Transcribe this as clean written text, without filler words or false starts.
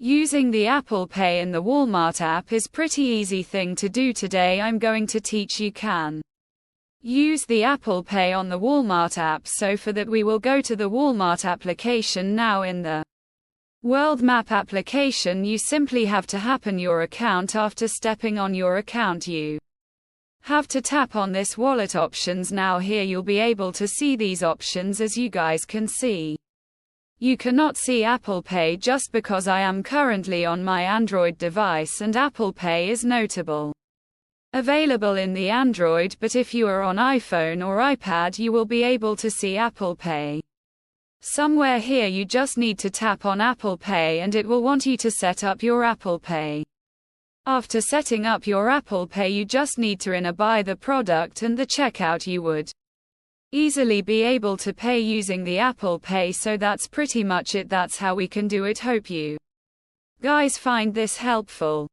Using the Apple Pay in the Walmart app is pretty easy thing to do. Today I'm going to teach you can use the Apple Pay on the Walmart app. So for that we will go to the Walmart application. Now in the World Map application you simply have to happen your account. After stepping on your account you have to tap on this wallet options. Now here you'll be able to see these options. As you guys can see, you cannot see Apple Pay just because I am currently on my Android device and Apple Pay is notable available in the Android, but if you are on iPhone or iPad you will be able to see Apple Pay. Somewhere here you just need to tap on Apple Pay and it will want you to set up your Apple Pay. After setting up your Apple Pay you just need to buy the product and the checkout. You would easily be able to pay using the Apple Pay. So that's pretty much it. That's how we can do it. Hope you guys find this helpful.